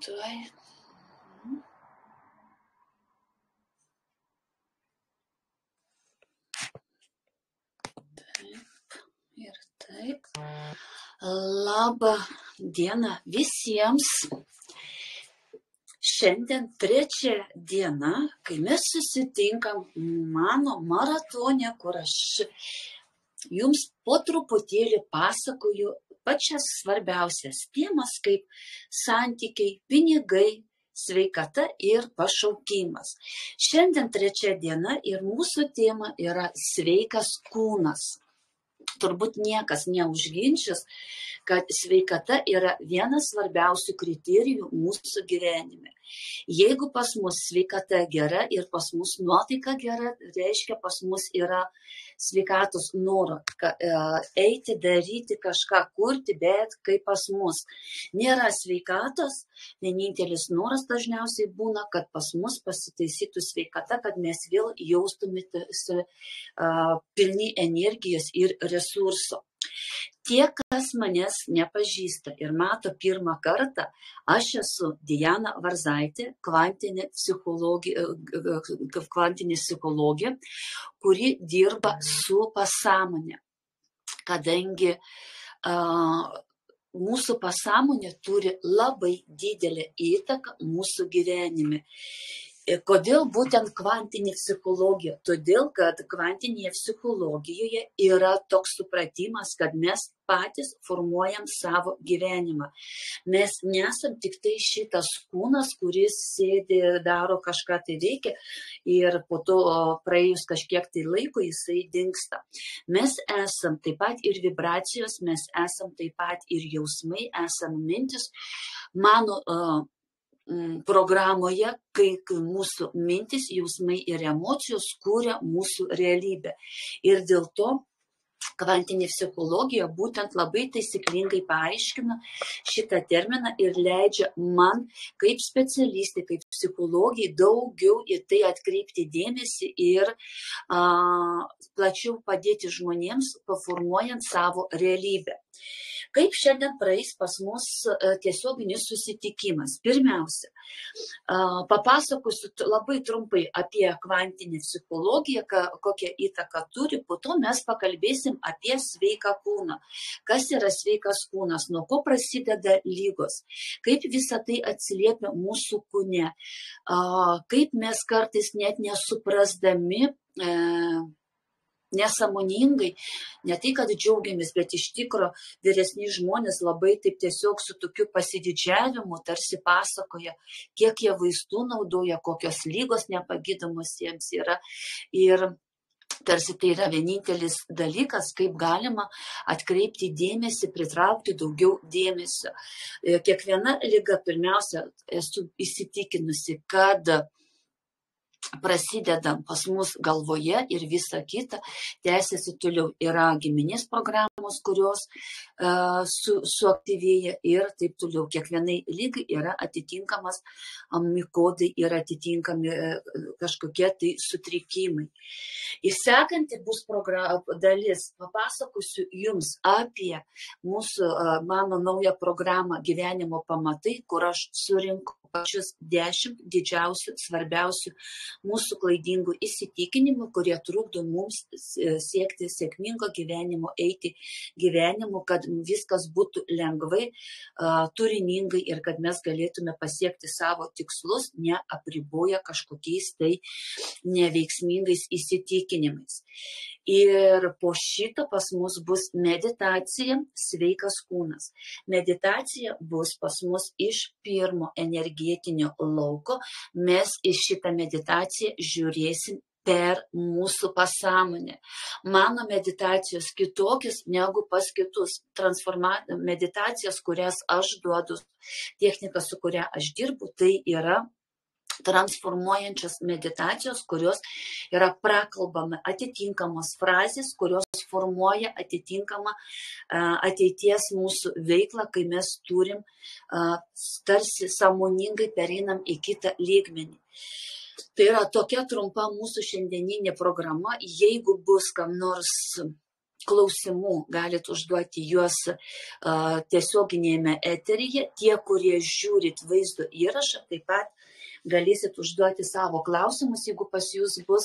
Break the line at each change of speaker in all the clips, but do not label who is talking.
Tuoj. Taip ir taip. Labą dieną visiems. Šiandien trečia diena, kai mes susitinkam mano maratone, kur aš jums po truputėlį pasakoju pačias svarbiausias temas, kaip santykiai, pinigai, sveikata ir pašaukimas. Šiandien trečia diena ir mūsų tema yra sveikas kūnas. Turbūt niekas neužginčys, kad sveikata yra vienas svarbiausių kriterijų mūsų gyvenime. Jeigu pas mus sveikata gera ir pas mus nuotaika gera, reiškia pas mus yra sveikatos noro eiti, daryti kažką, kurti, bet kai pas mus nėra sveikatos, vienintelis noras dažniausiai būna, kad pas mus pasitaisytų sveikata, kad mes vėl jaustumėmės pilni energijos ir resurso. Tie, kas manęs nepažįsta ir mato pirmą kartą, aš esu Diana Varzaitė, kvantinė psichologė, kuri dirba su pasąmonė, kadangi mūsų pasąmonė turi labai didelę įtaką mūsų gyvenime. Kodėl būtent kvantinė psichologija? Todėl, kad kvantinėje psichologijoje yra toks supratimas, kad mes patys formuojam savo gyvenimą. Mes nesam tik tai šitas kūnas, kuris sėdi, daro kažką tai veikia ir po to praėjus kažkiek tai laiko jisai dingsta. Mes esam taip pat ir vibracijos, mes esam taip pat ir jausmai, esam mintis. Mano programoje, kai mūsų mintis, jausmai ir emocijos kūrė mūsų realybę. Ir dėl to kvantinė psichologija būtent labai taisyklingai paaiškina šitą terminą ir leidžia man kaip specialistė, kaip psichologijai daugiau į tai atkreipti dėmesį ir plačiau padėti žmonėms, paformuojant savo realybę. Kaip šiandien praeis pas mus tiesioginis susitikimas? Pirmiausia, papasakosiu labai trumpai apie kvantinę psichologiją, kokią įtaką turi, po to mes pakalbėsim apie sveiką kūną. Kas yra sveikas kūnas, nuo ko prasideda lygos, kaip visa tai atsiliepia mūsų kūne, kaip mes kartais net nesuprasdami, nesąmoningai, ne tai, kad džiaugiamės, bet iš tikro vyresni žmonės labai taip tiesiog su tokiu pasididžiavimu tarsi pasakoja, kiek jie vaistų naudoja, kokios lygos nepagydomos jiems yra. Ir tarsi tai yra vienintelis dalykas, kaip galima atkreipti dėmesį, pritraukti daugiau dėmesio. Kiekviena liga, pirmiausia, esu įsitikinusi, kad prasideda pas mus galvoje ir visa kita, tęsiasi toliau. Yra giminės programos, kurios suaktyvėja ir taip toliau. Kiekvienai lygai yra atitinkamas kodai ir atitinkami kažkokie tai sutrikimai. Įsekanti bus dalis, papasakosiu jums apie mano naują programą Gyvenimo pamatai, kur aš surinku pačius 10 didžiausių, svarbiausių mūsų klaidingų įsitikinimų, kurie trukdo mums siekti sėkmingo gyvenimo, eiti gyvenimu, kad viskas būtų lengvai, turiningai ir kad mes galėtume pasiekti savo tikslus, neapriboję kažkokiais tai neveiksmingais įsitikinimais. Ir po šito pas mus bus meditacija sveikas kūnas. Meditacija bus pas mus iš pirmo energetinio lauko. Mes į šitą meditaciją žiūrėsim per mūsų pasąmonę. Mano meditacijos kitokios negu pas kitus. Meditacijas, kurias aš duodu, technika, su kuria aš dirbu, tai yra transformuojančios meditacijos, kurios yra prakalbama atitinkamos frazės, kurios formuoja atitinkamą ateities mūsų veiklą, kai mes turim tarsi sąmoningai pereinam į kitą lygmenį. Tai yra tokia trumpa mūsų šiandieninė programa. Jeigu bus kam nors klausimų galite užduoti juos tiesioginėme eteryje. Tie, kurie žiūrit vaizdo įrašą, taip pat galėsit užduoti savo klausimus, jeigu pas jūs bus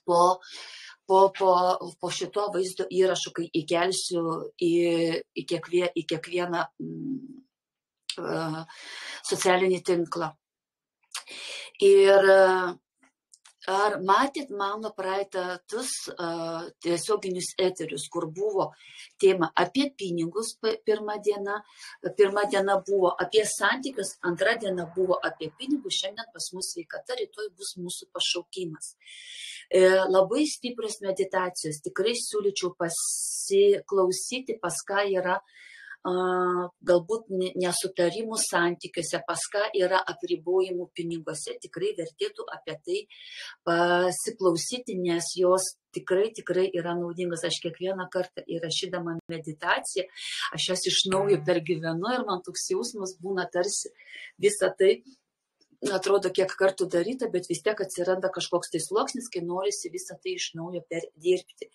po šito vaizdo įrašo, kai įkelsiu į kiekvieną socialinį tinklą. Ir ar matėt mano praeitus tiesioginius eterius, kur buvo tema apie pinigus, pirma diena buvo apie santykius, antra diena buvo apie pinigus, šiandien pas mus sveikata, rytoj bus mūsų pašaukimas. Labai stiprios meditacijos, tikrai siūlyčiau pasiklausyti, pas ką yra galbūt nesutarimų santykiuose, pas ką yra apribojimų piniguose, tikrai vertėtų apie tai pasiklausyti, nes jos tikrai yra naudingas. Aš kiekvieną kartą įrašydama meditaciją, aš jas iš naujo pergyvenu ir man toks jausmas būna tarsi visą tai, atrodo, kiek kartų daryta, bet vis tiek atsiranda kažkoks tai sluoksnis, kai norisi visą tai iš naujo perdirbti.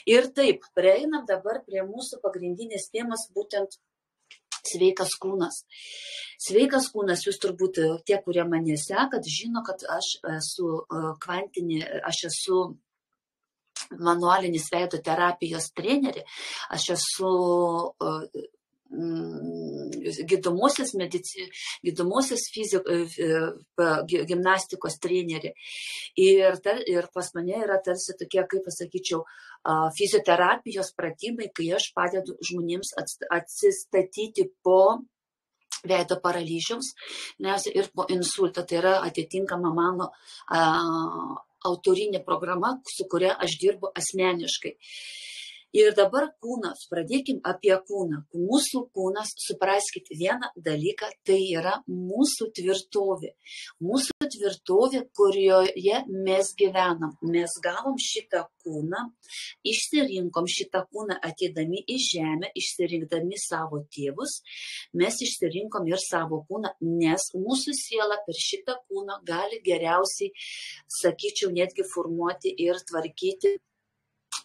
Ir taip, prieinam dabar prie mūsų pagrindinės temos, būtent sveikas kūnas. Sveikas kūnas, jūs turbūt tie, kurie mane sekat, žino, kad aš esu manualinis veido terapijos trenerė, aš esu gydomosios gimnastikos trenerė. Ir pas mane yra tarsi tokie, kaip pasakyčiau, fizioterapijos pratimai, kai aš padedu žmonėms atsistatyti po veido paralyžiaus ir po insulto. Tai yra atitinkama mano autorinė programa, su kuria aš dirbu asmeniškai. Ir dabar kūnas, pradėkim apie kūną. Mūsų kūnas, supraskit vieną dalyką, tai yra mūsų tvirtovė. Mūsų tvirtovė, kurioje mes gyvenam. Mes gavom šitą kūną, išsirinkom šitą kūną ateidami į žemę, išsirinkdami savo tėvus, mes išsirinkom ir savo kūną, nes mūsų siela per šitą kūną gali geriausiai, sakyčiau, netgi formuoti ir tvarkyti,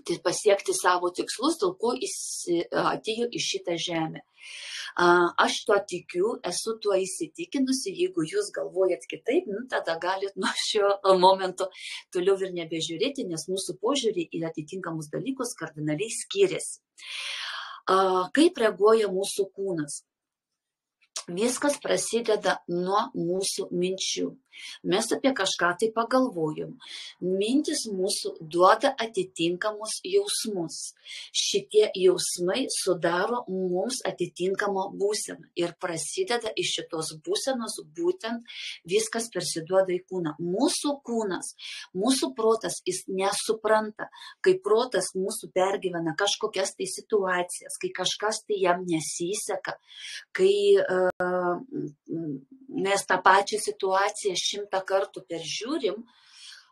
tai pasiekti savo tikslus, dėl ko atėjo į šitą žemę. Aš tuo tikiu, esu tuo įsitikinusi, jeigu jūs galvojat kitaip, tada galit nuo šio momento toliau ir nebežiūrėti, nes mūsų požiūrį į atitinkamus dalykus kardinaliai skiriasi. Kaip reaguoja mūsų kūnas? Viskas prasideda nuo mūsų minčių. Mes apie kažką tai pagalvojom. Mintis mūsų duoda atitinkamus jausmus. Šitie jausmai sudaro mums atitinkamą būseną. Ir prasideda iš šitos būsenos būtent viskas persiduoda į kūną. Mūsų kūnas, mūsų protas, jis nesupranta, kai protas mūsų pergyvena kažkokias tai situacijas, kai kažkas tai jam nesiseka, kai mes tą pačią situaciją 100 kartų peržiūrim,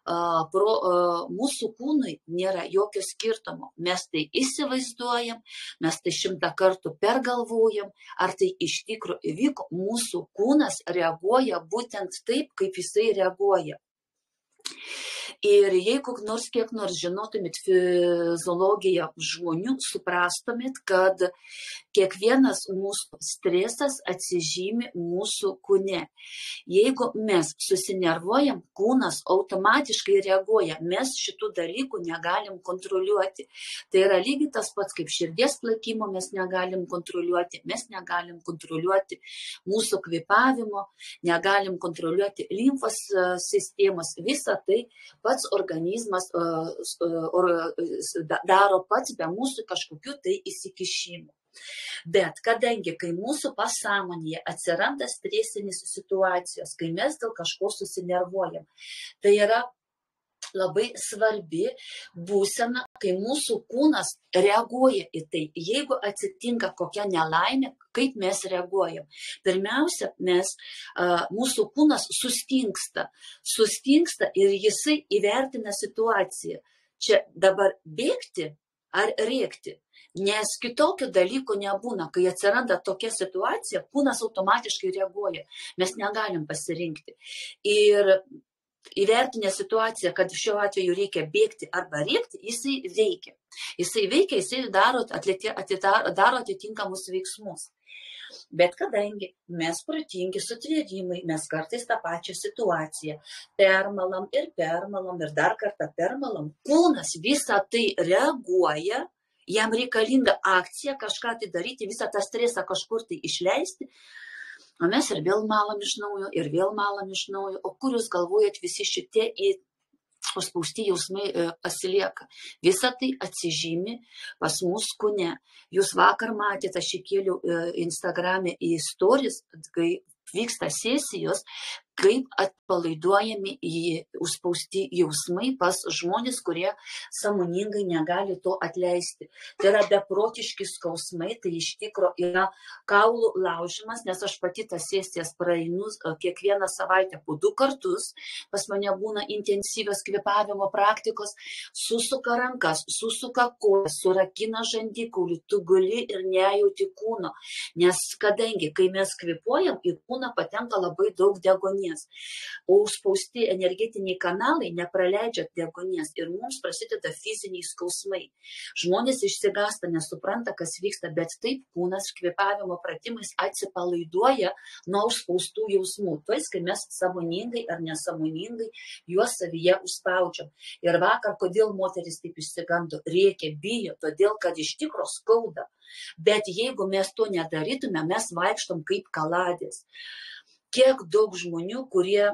mūsų kūnui nėra jokio skirtumo. Mes tai įsivaizduojam, mes tai 100 kartų pergalvojam, ar tai iš tikrųjų įvyko. Mūsų kūnas reaguoja būtent taip, kaip jisai reaguoja. Ir jeigu kiek nors žinotumėt fiziologiją žmonių, suprastumėt, kad kiekvienas mūsų stresas atsižymi mūsų kūne. Jeigu mes susinervuojam, kūnas automatiškai reaguoja. Mes šitų dalykų negalim kontroliuoti. Tai yra lygiai tas pats, kaip širdies plakimo mes negalim kontroliuoti. Mes negalim kontroliuoti mūsų kvėpavimo, negalim kontroliuoti limfos sistemos. Visą tai pats organizmas daro pats be mūsų kažkokių tai įsikišimų. Bet kadangi, kai mūsų pasąmonėje atsiranda stresinės situacijos, kai mes dėl kažko susinervuojam, tai yra labai svarbi būsena, kai mūsų kūnas reaguoja į tai. Jeigu atsitinka kokia nelaimė, kaip mes reaguojam? Pirmiausia, mūsų kūnas sustingsta ir jisai įvertina situaciją. Čia dabar bėgti ar rėkti? Nes kitokio dalyko nebūna. Kai atsiranda tokia situacija, kūnas automatiškai reaguoja. Mes negalim pasirinkti. Ir įvertinę situaciją, kad šiuo atveju reikia bėgti arba rėkti, jisai veikia. Jisai veikia, jisai daro atitinkamus veiksmus. Bet kadangi mes protingi sutvėrimai, mes kartais tą pačią situaciją permalam ir dar kartą permalam, kūnas visą tai reaguoja, jam reikalinga akcija, kažką tai daryti, visą tą stresą kažkur tai išleisti, o mes ir vėl malam iš naujo, ir vėl malam iš naujo. O kur jūs galvojat, visi šitie užspausti jausmai pasilieka. Visa tai atsižymi pas mus kūne. Jūs vakar matėte, aš įkėliau Instagrame į stories, kai vyksta sesijos, kaip atpalaiduojami užspausti jausmai pas žmonės, kurie sąmoningai negali to atleisti. Tai yra beprotiški skausmai, tai iš tikro yra kaulų laužimas, nes aš pati tas sesijas praeinu kiekvieną savaitę po 2 kartus, pas mane būna intensyvios kvėpavimo praktikos, susuka rankas, susuka kojas, surakina žandikaulį, tu gali ir nejauti kūno, nes kadangi, kai mes kvėpuojam, į kūną patenka labai daug deguonies. O užspausti energetiniai kanalai nepraleidžia deguonies ir mums prasideda fiziniai skausmai. Žmonės išsigąsta, nesupranta, kas vyksta, bet taip kūnas kvėpavimo pratimais atsipalaiduoja nuo užspaustų jausmų. Tuos, kai mes sąmoningai ar nesąmoningai juos savyje užspaudžiam. Ir vakar, kodėl moteris taip išsigando, rėkia, bijo, todėl, kad iš tikro skauda. Bet jeigu mes to nedarytume, mes vaikštom kaip kaladės. Kiek daug žmonių, kurie,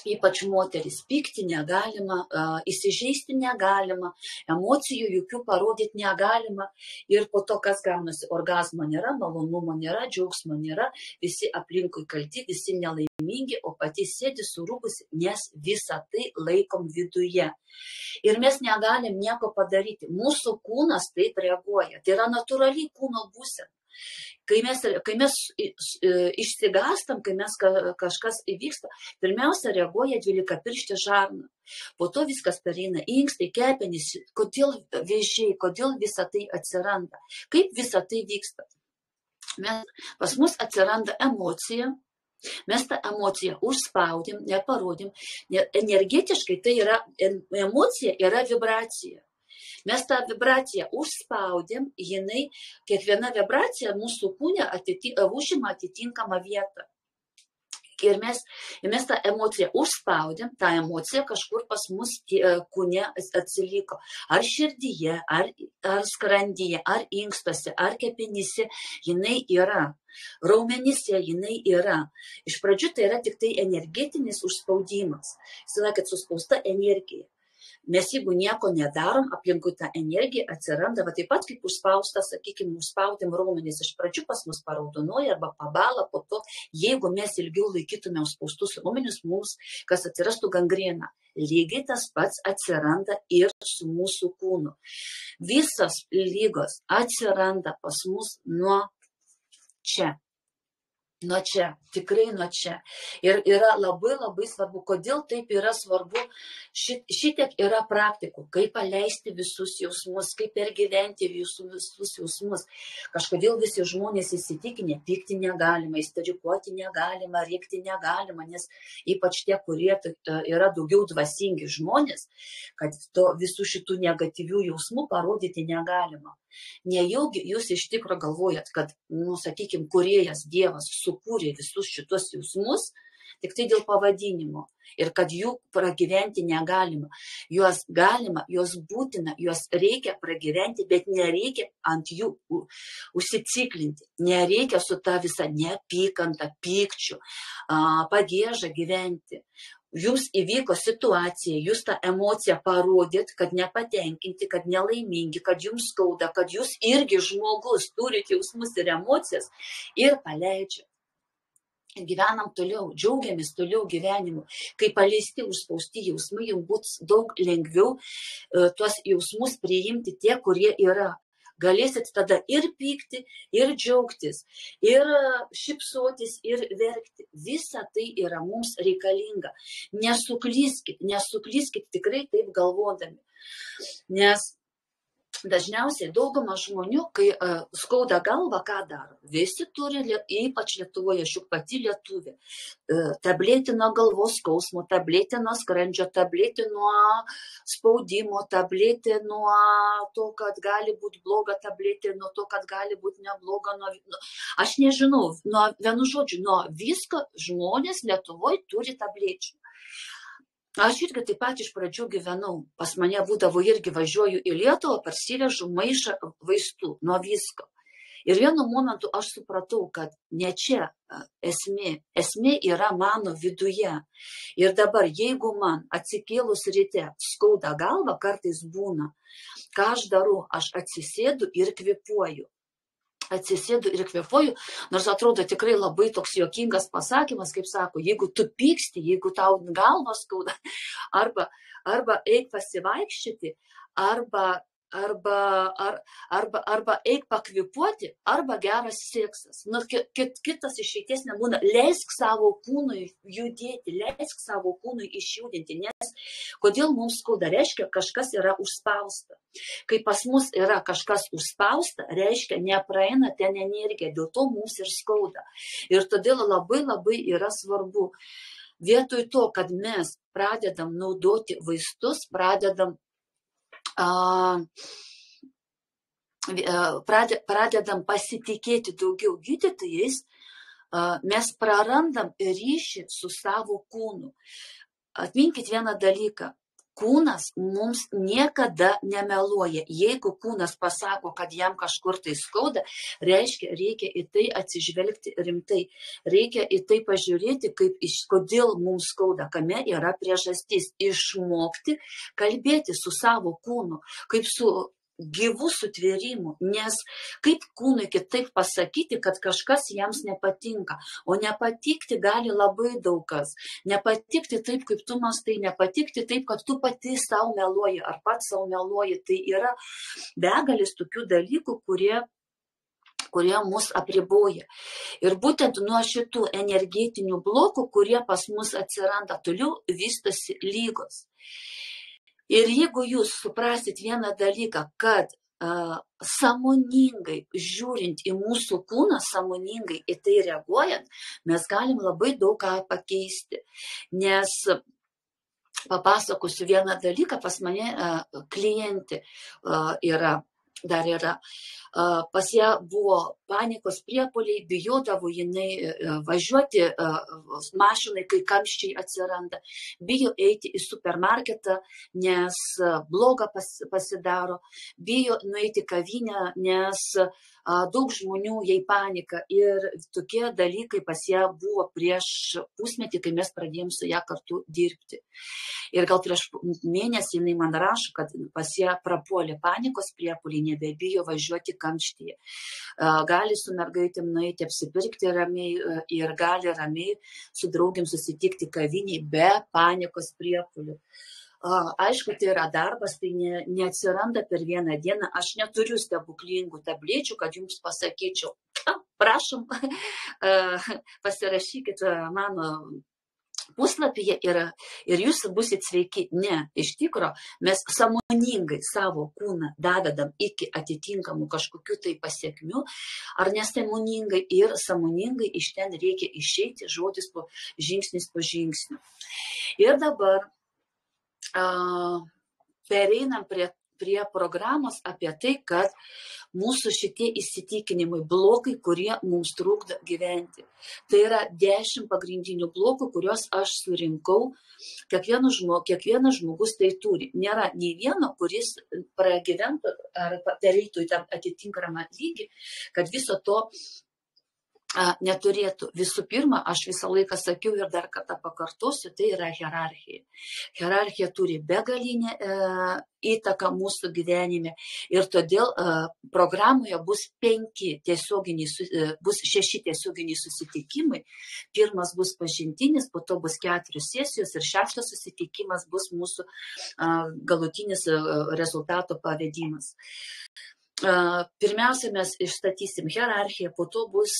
ypač moteris, pykti negalima, įsižeisti negalima, emocijų jokių parodyti negalima ir po to, kas gaunasi, orgazmo nėra, malonumo nėra, džiaugsmo nėra, visi aplinkui kalti, visi nelaimingi, o pati sėdi surūgusi, nes visą tai laikom viduje. Ir mes negalim nieko padaryti. Mūsų kūnas taip reaguoja. Tai yra natūrali kūno būsena. Kai mes išsigastam, kai mes kažkas įvyksta, pirmiausia reaguoja 12-pirštė žarna. Po to viskas pereina į inkstai, kepenys, kodėl vėžiai, kodėl visa tai atsiranda. Kaip visa tai vyksta? Pas mus atsiranda emocija, mes tą emociją užspaudėm, neparodėm. Energetiškai tai yra, emocija yra vibracija. Mes tą vibraciją užspaudėm, kiekviena vibracija mūsų kūne užima atitinkamą vietą. Ir mes tą emociją užspaudėm, tą emociją kažkur pas mus kūne atsiliko. Ar širdyje, ar skrandyje, ar inkstuose, ar kepenyse, jinai yra. Raumenyse jinai yra. Iš pradžių tai yra tik tai energetinis užspaudimas. Sakėt, suspausta energija. Mes jeigu nieko nedarom, aplinkui tą energiją atsiranda, va taip pat kaip užspausta, sakykime, užspaudėm raumenis, iš pradžių pas mus paraudonuoja arba pabala, po to, jeigu mes ilgiau laikytume užspaustus raumenis, mums, kas atsirastų gangrena. Lygiai tas pats atsiranda ir su mūsų kūnu. Visas lygos atsiranda pas mus nuo čia. Nuo čia, tikrai nuo čia. Ir yra labai labai svarbu, kodėl taip yra svarbu, šitiek yra praktikų, kaip paleisti visus jausmus, kaip pergyventi visus jausmus. Kažkodėl visi žmonės įsitikinę, pykti negalima, isterikuoti negalima, rėkti negalima, nes ypač tie, kurie yra daugiau dvasingi žmonės, kad visų šitų negatyvių jausmų parodyti negalima. Nejaugi jūs iš tikro galvojat, kad, sakykime, kūrėjas Dievas sukūrė visus šitos jausmus tik tai dėl pavadinimo ir kad jų pragyventi negalima. Juos galima, juos būtina, juos reikia pragyventi, bet nereikia ant jų užsiciklinti. Nereikia su ta visa neapykanta, pykčiu, pagieža gyventi. Jums įvyko situacija, jūs tą emociją parodėt, kad nepatenkinti, kad nelaimingi, kad jums skauda, kad jūs irgi žmogus turite jausmus ir emocijas ir paleidžia. Gyvenam toliau, džiaugiamės toliau gyvenimu. Kai paleisti užspausti jausmai, jums bus daug lengviau tuos jausmus priimti tie, kurie yra. Galėsit tada ir pykti, ir džiaugtis, ir šypsotis, ir verkti. Visa tai yra mums reikalinga. Nesuklyskit tikrai taip galvodami. Nes dažniausiai dauguma žmonių, kai skauda galva, ką daro? Visi turi, ypač Lietuvoje, šiuk pati Lietuvė, tabletė nuo galvos skausmo, tabletė nuo skrandžio, tabletė nuo spaudimo, tabletė nuo to, kad gali būti bloga, tabletė nuo to, kad gali būti nebloga. Aš nežinau, vienu žodžiu, nuo visko žmonės Lietuvoje turi tablečių. Aš irgi taip pat iš pradžių gyvenau, pas mane būdavo irgi važiuoju į Lietuvą, parsivežu maišą vaistų nuo visko. Ir vienu momentu aš supratau, kad ne čia esmė, esmė yra mano viduje. Ir dabar, jeigu man atsikėlus ryte skauda galva, kartais būna, ką aš darau, aš atsisėdu ir kvėpuoju. Atsisėdu ir kvėpuoju, nors atrodo tikrai labai toks juokingas pasakymas, kaip sako, jeigu tu pyksti, jeigu tau galva skauda, arba eik pasivaikščioti, arba eik pakvėpuoti, arba geras seksas. Nu, kitas išeities nebūna. Leisk savo kūnui judėti, leisk savo kūnui išjudinti, nes kodėl mums skauda, reiškia, kažkas yra užspausta. Kai pas mus yra kažkas užspausta, reiškia, nepraeina ten energija, dėl to mums ir skauda. Ir todėl labai labai yra svarbu, vietoj to, kad mes pradedam naudoti vaistus, pradedam pasitikėti daugiau gydytojais, mes prarandam ryšį su savo kūnu. Atminkit vieną dalyką. Kūnas mums niekada nemeluoja. Jeigu kūnas pasako, kad jam kažkur tai skauda, reiškia, reikia į tai atsižvelgti rimtai. Reikia į tai pažiūrėti, kodėl mums skauda, kame yra priežastis. Išmokti kalbėti su savo kūnu, kaip su gyvų sutvėrimų, nes kaip kūnui kitaip pasakyti, kad kažkas jiems nepatinka, o nepatikti gali labai daug kas. Nepatikti taip, kaip tu mąstai, nepatikti taip, kad tu pati savo meluoji ar pats savo meluoji. Tai yra begalis tokių dalykų, kurie mus apriboja. Ir būtent nuo šitų energetinių blokų, kurie pas mus atsiranda, toliau vystosi lygos. Ir jeigu jūs suprasit vieną dalyką, kad sąmoningai žiūrint į mūsų kūną, sąmoningai į tai reaguojant, mes galim labai daug ką pakeisti. Nes papasakosiu vieną dalyką, pas mane klientė dar yra. Pas ją buvo panikos priepuoliai, bijodavo jinai važiuoti mašinai, kai kamščiai atsiranda, bijo eiti į supermarketą, nes bloga pasidaro, bijo nueiti į kavinę, nes daug žmonių jai panika. Ir tokie dalykai pas ją buvo prieš pusmetį, kai mes pradėjom su ją kartu dirbti. Ir gal prieš mėnesį jinai man rašo, kad pas ją prapuolė panikos priepuoliai, nebebijo važiuoti kamštyje. Gali su mergaitėm nueiti apsipirkti ramiai ir gali ramiai su draugėm susitikti kaviniai be panikos priepuolių. Aišku, tai yra darbas, tai neatsiranda per vieną dieną. Aš neturiu stebuklingų tablečių, kad jums pasakyčiau, prašom, pasirašykit mano puslapyje ir jūs busit sveiki. Ne, iš tikro, mes sąmoningai savo kūną davedam iki atitinkamų kažkokių tai pasiekmių, ar nesąmoningai, ir sąmoningai iš ten reikia išeiti žodis po žingsnis po žingsnio. Ir dabar pereinam prie programos apie tai, kad mūsų šitie įsitikinimai, blokai, kurie mums trukdo gyventi. Tai yra 10 pagrindinių blokų, kuriuos aš surinkau. Kiekvienas žmogus tai turi. Nėra nei vieno, kuris pragyventų ar darytų į tam atitinkamą lygį, kad viso to neturėtų. Visų pirma, aš visą laiką sakiau ir dar kartą pakartosiu, tai yra hierarchija. Hierarchija turi begalinę įtaką mūsų gyvenime ir todėl programoje bus 6 tiesioginiai susitikimai. Pirmas bus pažintinis, po to bus 4 sesijos ir 6 susitikimas bus mūsų galutinis rezultato pavedimas. Pirmiausia, mes išstatysim hierarchiją, po to bus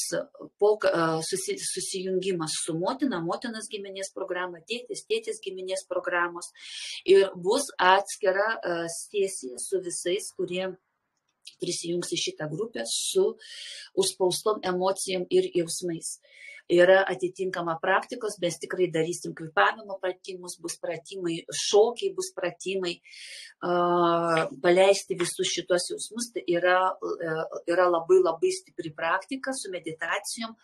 susijungimas su motinos giminės programa, tėtės giminės programos ir bus atskira sesija su visais, kurie prisijungs į šitą grupę su užspaustom emocijom ir jausmais. Yra atitinkama praktikos, mes tikrai darysim kvėpavimo pratimus, bus pratimai, šokiai bus pratimai, paleisti visus šitos jausmus. Tai yra labai labai stipri praktika su meditacijom,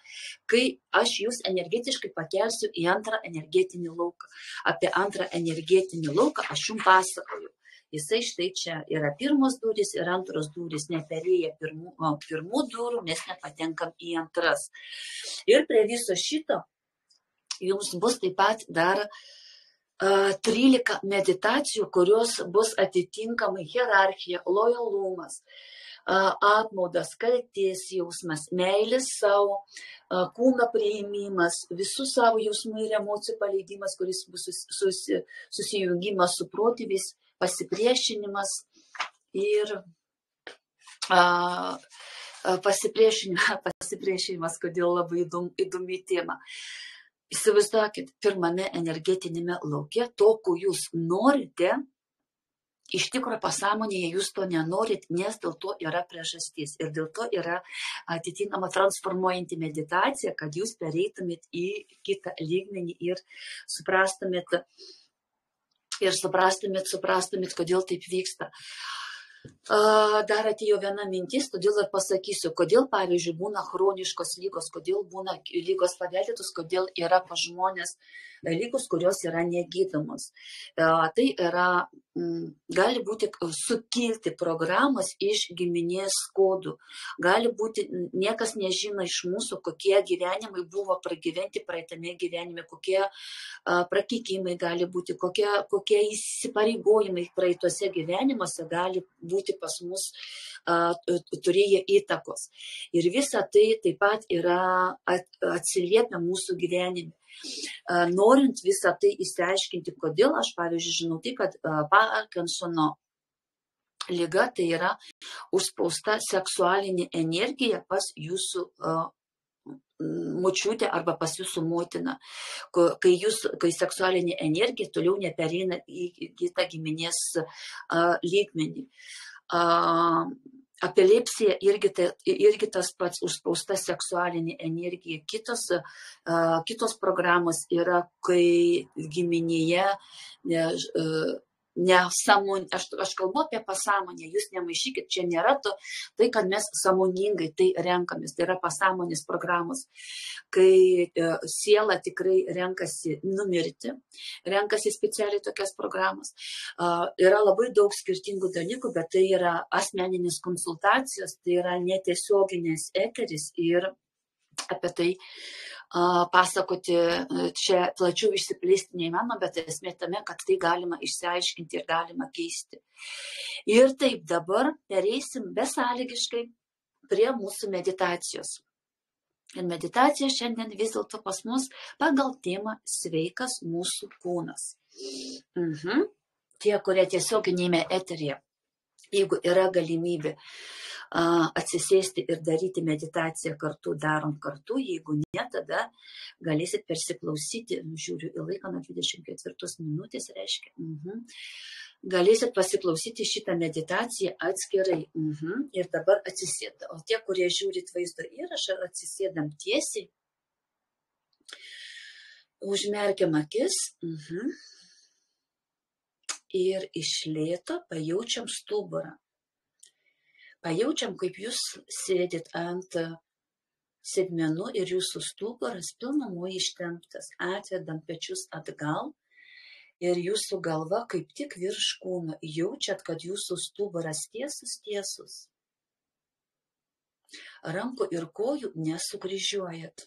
kai aš jūs energetiškai pakelsiu į antrą energetinį lauką. Apie antrą energetinį lauką aš jums pasakoju. Jisai štai čia yra pirmos durys ir antros durys, neperėję pirmų durų, mes nepatenkam į antras. Ir prie viso šito jums bus taip pat dar 13 meditacijų, kurios bus atitinkamai hierarchija, lojalumas, apmaudas, kaltės jausmas, meilės savo, kūno priėmimas, visų savo jausmų ir emocijų paleidimas, kuris bus susijungimas su protėviais, pasipriešinimas ir pasipriešinimas, kodėl labai įdomi tema. Įsivaizduokit, pirmame energetinėme lauke to, ko jūs norite, iš tikrųjų pasąmonėje jūs to nenorit, nes dėl to yra priežastis. Ir dėl to yra atitinkama transformuojanti meditacija, kad jūs pereitumėt į kitą lygmenį ir suprastumėt, kodėl taip vyksta. Dar atėjo viena mintis, todėl ir pasakysiu, kodėl, pavyzdžiui, būna chroniškos lygos, kodėl būna lygos paveldėtos, kodėl yra pas žmonės lygos, kurios yra negydomos. Tai yra, gali būti sukilti programos iš giminės kodų. Gali būti, niekas nežino iš mūsų, kokie gyvenimai buvo pragyventi praeitame gyvenime, kokie prakeikimai gali būti, kokie įsipareigojimai praeituose gyvenimuose gali būti pas mus turėję įtakos. Ir visa tai taip pat yra atsiliepia mūsų gyvenime. Norint visą tai įsiaiškinti, kodėl aš, pavyzdžiui, žinau tai, kad Parkinsono liga tai yra užspausta seksualinė energija pas jūsų močiutė arba pas jūsų motiną, kai seksualinė energija toliau nepereina į kitą giminės lygmenį. Epilepsija irgi tas pats, užspausta seksualinė energija. Kitos programos yra, kai giminėje aš kalbu apie pasąmonę, jūs nemaišykit, čia nėra tai, kad mes sąmoningai tai renkamės, tai yra pasąmonės programos, kai siela tikrai renkasi numirti, renkasi specialiai tokias programas. Yra labai daug skirtingų dalykų, bet tai yra asmeninės konsultacijos, tai yra netiesioginės eteris ir apie tai pasakoti čia plačiau išsiplėsti neįmanoma, bet esmė tame, kad tai galima išsiaiškinti ir galima keisti. Ir taip dabar pereisim besąlygiškai prie mūsų meditacijos. Ir meditacija šiandien vis dėlto pas mus pagal temą sveikas mūsų kūnas. Tie, kurie tiesioginėme eteryje, jeigu yra galimybė atsisėsti ir daryti meditaciją kartu, darom kartu, jeigu ne, tada galėsit persiklausyti, žiūriu į laiką, nuo 24 minutės reiškia, galėsit pasiklausyti šitą meditaciją atskirai, ir dabar atsisėda. O tie, kurie žiūrit vaizdo įrašą, atsisėdam tiesiai, užmerkiam akis, ir iš lėto pajaučiam stuburą. Pajaučiam, kaip jūs sėdit ant sėdmenų ir jūsų stuburas pilnumoj ištemptas. Atvedam pečius atgal ir jūsų galva kaip tik virš kūno. Jaučiat, kad jūsų stuburas tiesus. Rankų ir kojų nesukryžiuojat.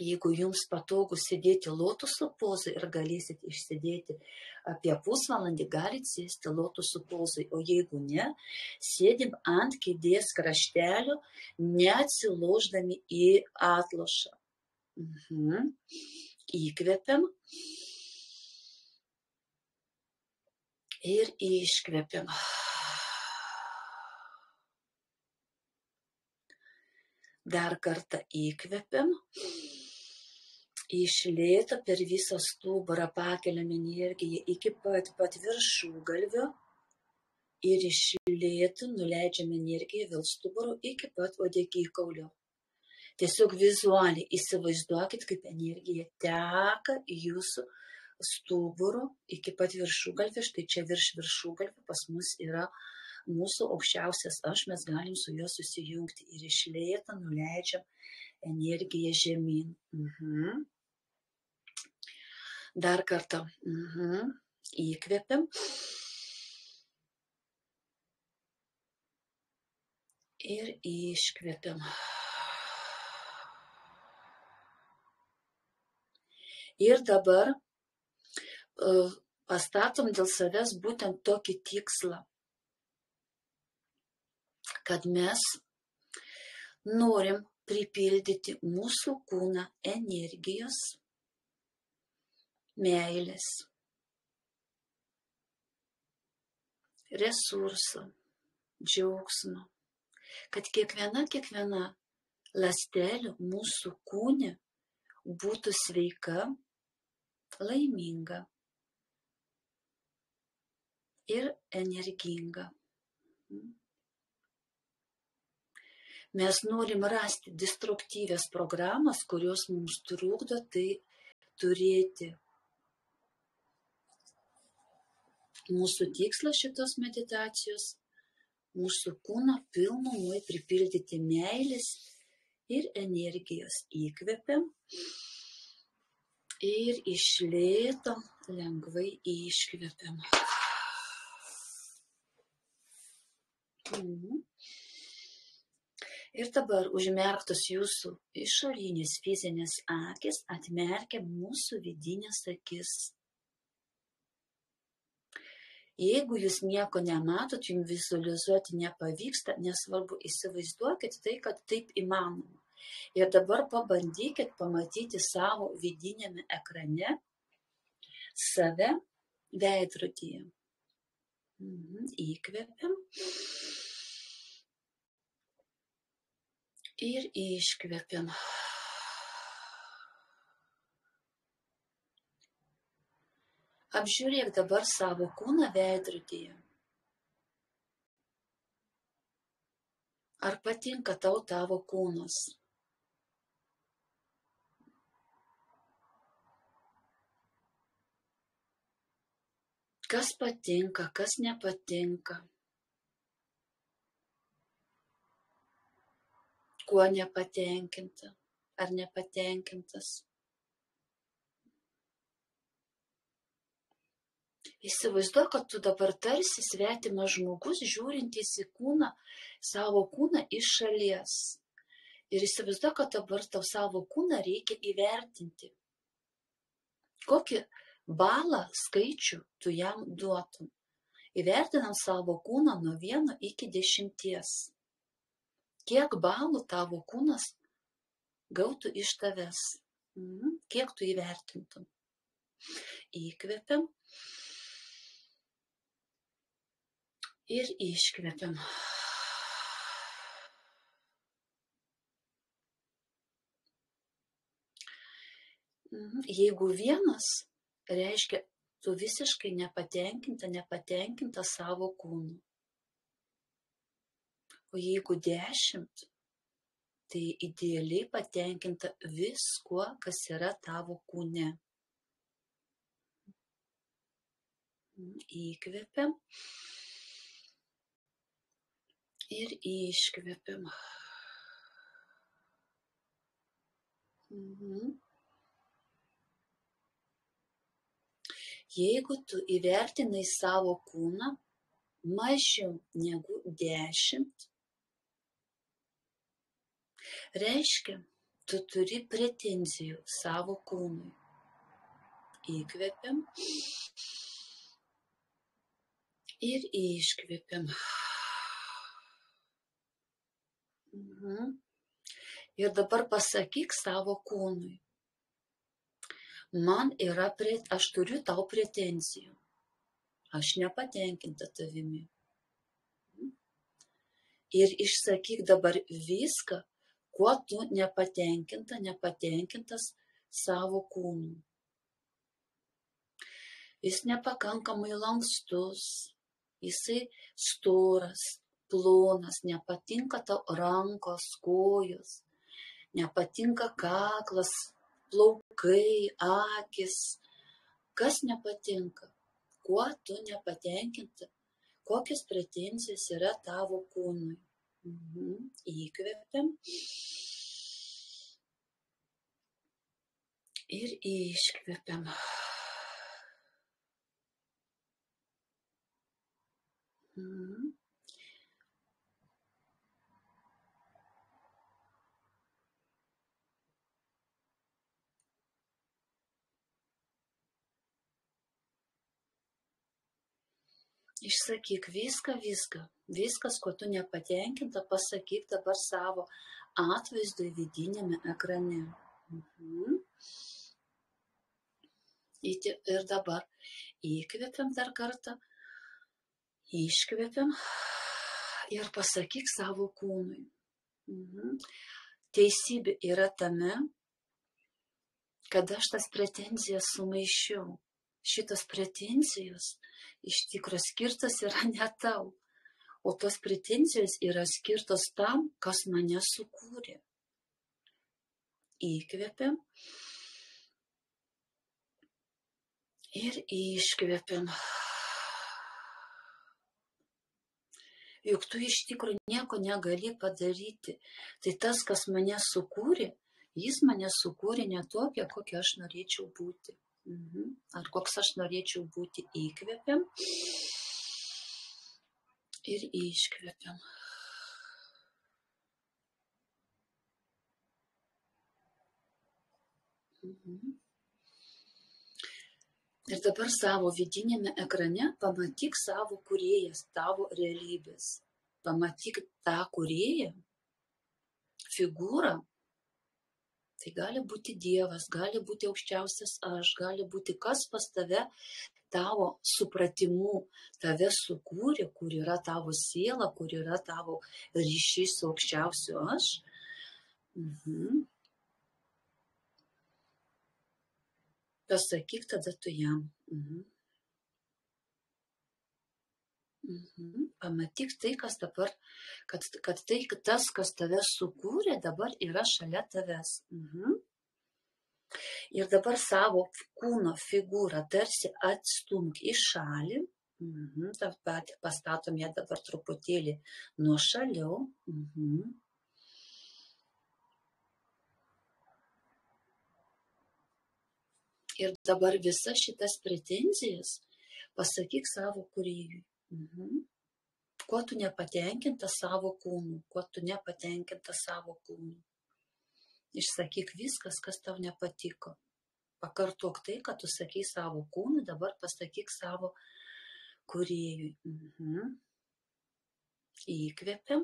Jeigu jums patogu sėdėti lotuso pozai ir galėsit išsėdėti apie pusvalandį, galit sėsti lotuso pozai, o jeigu ne, sėdim ant kėdės kraštelio, neatsiloždami į atlošą. Įkvepiam ir iškvepiam. Dar kartą įkvepiam. Iš lėto per visą stuburą pakeliam energiją iki pat viršūgalvio Ir iš lėto nuleidžiame energiją vėl stuburo iki pat uodegikaulio. Tiesiog vizualiai įsivaizduokit, kaip energija teka į jūsų stuburo iki pat viršugalvio. Štai čia virš viršugalvio pas mus yra mūsų aukščiausias aš, mes galim su juo susijungti. Ir iš lėto nuleidžiam energiją žemyn. Dar kartą. Įkvepiam. Ir iškvepiam. Ir dabar pastatom dėl savęs būtent tokį tikslą, kad mes norim pripildyti mūsų kūną energijos, meilės, resurso, džiaugsmo, kad kiekviena ląstelė mūsų kūne būtų sveika, laiminga ir energinga. Mes norim rasti destruktyvias programas, kurios mums trukdo tai turėti. Mūsų tikslas šitos meditacijos – mūsų kūną pilnumoj pripildyti meilės ir energijos. Įkvepiam ir iš lėto lengvai iškvepiam. Ir dabar užmerktos jūsų išorinės fizinės akis, atmerkia mūsų vidinės akis. Jeigu jūs nieko nematot, jums vizualizuoti nepavyksta, nesvarbu, įsivaizduokit tai, kad taip įmanoma. Ir dabar pabandykit pamatyti savo vidinėme ekrane save veidrodyje. Įkvepiam ir iškvepiam. Apžiūrėk dabar savo kūną veidrodyje. Ar patinka tau tavo kūnas? Kas patinka, kas nepatinka? Kuo nepatenkinta ar nepatenkintas? Įsivaizduok, kad tu dabar tarsi svetimas žmogus, žiūrintis į kūną, savo kūną iš šalies. Ir įsivaizduok, kad dabar tau savo kūną reikia įvertinti. Kokį balą, skaičių tu jam duotum. Įvertinam savo kūną nuo 1 iki 10. Kiek balų tavo kūnas gautų iš tavęs? Kiek tu įvertintum? Įkvepiam ir iškvepiam. Jeigu 1, reiškia, tu visiškai nepatenkinta savo kūnu. O jeigu 10, tai idealiai patenkinta viskuo, kas yra tavo kūne. Įkvepiam ir iškvepiam. Jeigu tu įvertinai savo kūną mažiau negu 10, reiškia, tu turi pretenzijų savo kūnui. Įkvepiam ir iškvepiam. Ir dabar pasakyk savo kūnui. Aš turiu tau pretenzijų. Aš nepatenkinta tavimi. Ir išsakyk dabar viską, kuo tu nepatenkintas savo kūnu. Jis nepakankamai lankstus, Jisai storas, plonas, nepatinka tau rankos, kojos, nepatinka kaklas, plaukai, akis. Kas nepatinka? Kuo tu nepatenkinta? Kokios pretenzijos yra tavo kūnui? Įkvepiam ir iškvepiam. Išsakyk viskas, ko tu nepatenkinta, pasakyk dabar savo atvaizdui vidiniame ekrane. Ir dabar įkvepiam dar kartą, iškvepiam ir pasakyk savo kūnui. Teisybė yra tame, kad aš tas pretenzijas sumaišiau. Šitos pretenzijos iš tikrųjų skirtas yra ne tau, o tos pretenzijos yra skirtos tam, kas mane sukūrė. Įkvepiam ir iškvepiam. Juk tu iš tikrųjų nieko negali padaryti. Tai tas, kas mane sukūrė, jis mane sukūrė ne tokia, kokia aš norėčiau būti. Ar koks aš norėčiau būti. Įkvepiam ir iškvepiam. Ir dabar savo vidinėme ekrane pamatyk savo kūrėjas, tavo realybės. Pamatyk tą kūrėją, figūrą. Tai gali būti Dievas, gali būti aukščiausias aš, gali būti kas pas tave, tavo supratimu, tave sukūrė, kur yra tavo siela, kur yra tavo ryšys su aukščiausiu aš. Pasakyk tada tu jam. Pamatyk tai, kas dabar, kad tai, tas, kas tave sukūrė, dabar yra šalia tavęs. Ir dabar savo kūno figūrą tarsi atstumk į šalį. Pastatom ją dabar truputėlį nuo šaliau. Ir dabar visas šitas pretenzijas pasakyk savo kūrėjui. Kuo tu nepatenkinta savo kūnu, kuo tu nepatenkinta savo kūnu. Išsakyk viskas, kas tau nepatiko. Pakartok tai, kad tu sakai savo kūnu, dabar pasakyk savo kūrėjui. Įkvepiam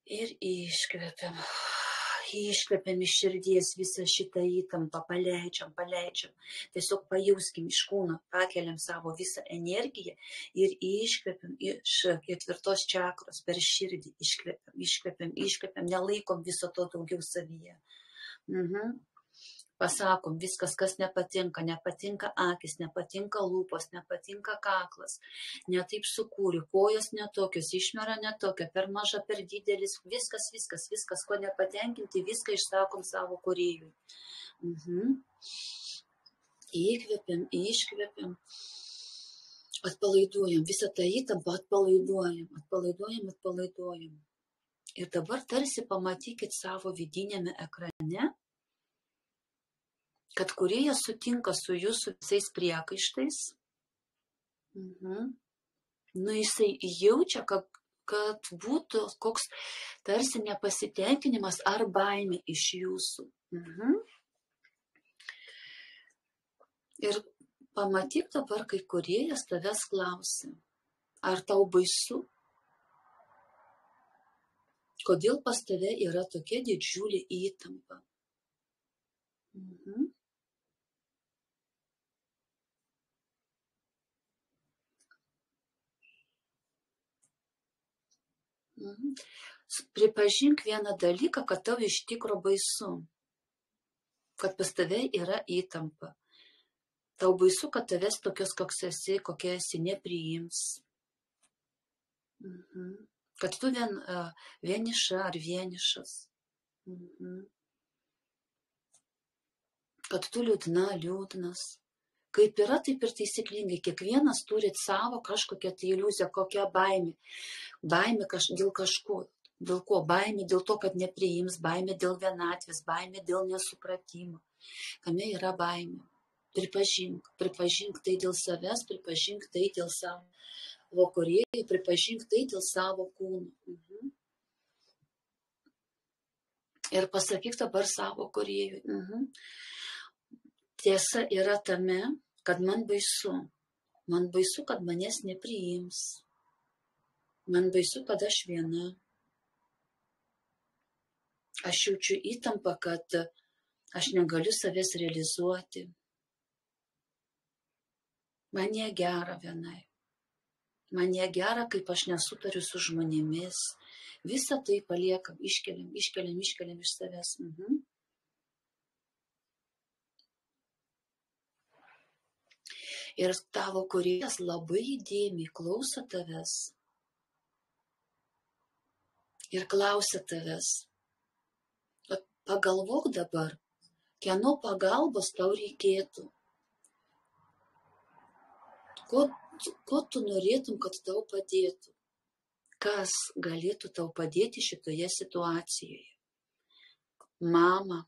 ir iškvepiam. Iškvepiam iš širdies visą šitą įtampą, paleidžiam. Tiesiog pajauskim iš kūno, pakeliam savo visą energiją ir iškvepiam iš 4 čakros per širdį. Iškvepiam, nelaikom viso to daugiau savyje. Pasakom viskas, kas nepatinka akis, nepatinka lūpos, nepatinka kaklas, netaip sukūrė, kojos netokios, išmera netokia, per maža, per didelis, viskas, ko nepatenkinti, viską išsakom savo kūrėjui. Įkvepiam, iškvepiam, atpalaiduojam, visą tą įtampą atpalaiduojam. Ir dabar tarsi pamatykit savo vidinėme ekrane, kad kūrėjas sutinka su jūsų visais priekaištais. Jisai jaučia, kad būtų koks tarsi nepasitenkinimas ar baimė iš jūsų. Ir pamatyk dabar, kai kūrėjas tavęs klausia, ar tau baisu? Kodėl pas tave yra tokia didžiulė įtampa? Pripažink vieną dalyką, kad tau iš tikro baisu, kad pas tave yra įtampa. Tau baisu, kad tavęs tokios, koks esi, kokia esi, nepriims. Kad tu vieniša ar vienišas. Kad tu liūdnas. Kaip yra, taip ir taisyklingai. Kiekvienas turi savo kažkokią tai iliuziją, kokią baimę. Baimė dėl kažko. Dėl ko? Baimė dėl to, kad nepriims, baimė dėl vienatvės, baimė dėl nesupratimo. Kame yra baimė? Pripažink tai dėl savęs, pripažink tai dėl savo kūrėjų, pripažink tai dėl savo kūno. Ir pasakyk dabar savo kūrėjui. Tiesa yra tame, kad man baisu. Man baisu, kad manęs nepriims. Man baisu, kad aš viena. Aš jaučiu įtampą, kad aš negaliu savęs realizuoti. Man negera vienai. Man negera, kaip aš nesutariu su žmonėmis. Visą tai paliekam, iškeliam iš savęs. Ir tavo kūrėjas labai įdėmiai klauso tavęs ir klausia tavęs. Pagalvok dabar, kieno pagalbos tau reikėtų. Ko tu norėtum, kad tau padėtų? Kas galėtų tau padėti šitoje situacijoje? Mama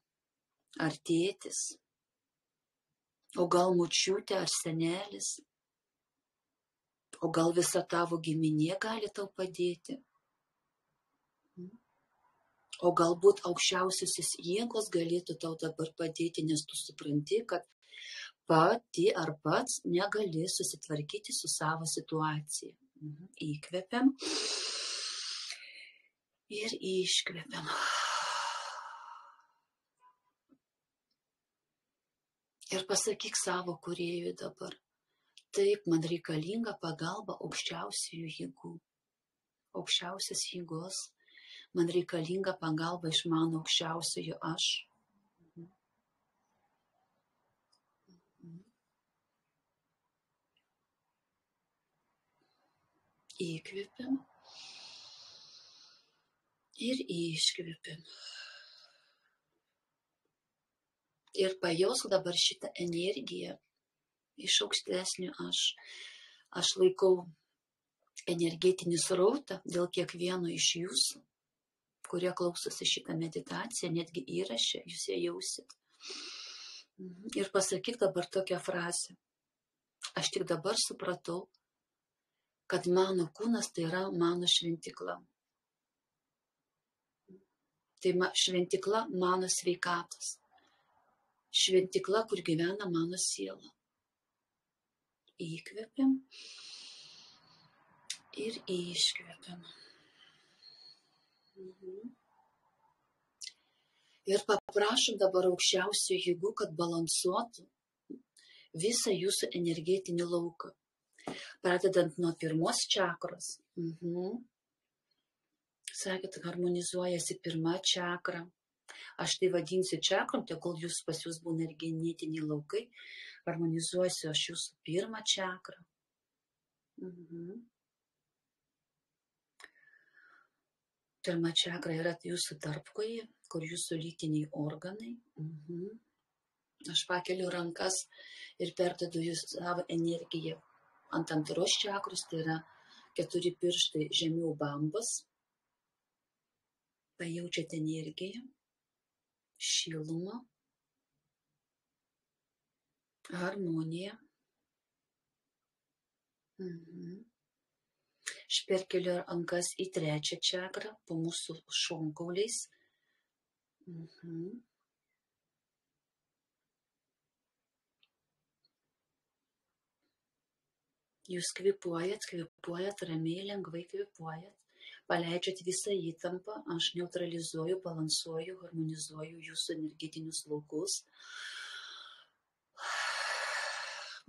ar tėtis? O gal močiutė ar senelis? O gal visa tavo giminė gali tau padėti? O galbūt aukščiausiosios jėgos galėtų tau dabar padėti, nes tu supranti, kad pati ar pats negali susitvarkyti su savo situacija. Įkvepiam ir iškvepiam. Ir pasakyk savo kūrėjui dabar. Taip, man reikalinga pagalba aukščiausiųjų jėgų. Aukščiausias jėgos. Man reikalinga pagalba iš mano aukščiausiojo aš. Įkvepiam ir iškvepiam. Ir pajausk dabar šitą energiją iš aukštesnio aš. Aš laikau energetinį srautą dėl kiekvieno iš jūsų, kurie klausosi šitą meditaciją, netgi įrašę, jūs ją jausit. Ir pasakyk dabar tokią frazę. Aš tik dabar supratau, kad mano kūnas tai yra mano šventikla. Tai šventikla mano sveikatos. Šventikla, kur gyvena mano siela. Įkvepiam ir iškvepiam. Ir paprašom dabar aukščiausių jėgų, kad balansuotų visą jūsų energetinį lauką. Pradedant nuo pirmos čakros. Sakėt, harmonizuojasi pirma čakra. Aš tai vadinsiu čakrom, tegul pas jūs būna energetiniai laukai. Harmonizuosiu aš jūsų pirmą čakrą. Pirma čakra yra jūsų tarpkojai, kur jūsų lytiniai organai. Aš pakeliu rankas ir perdedu jūsų savo energiją. Ant antros čakros, tai yra 4 pirštai žemiau bambos. Pajaučiate energiją, šilumą, harmoniją. Aš perkeliu rankas į 3 čakrą, po mūsų šonkauliais. Jūs kvėpuojat, ramiai, lengvai kvėpuojat, paleidžiat visą įtampą, aš neutralizuoju, balansuoju, harmonizuoju jūsų energetinius laukus.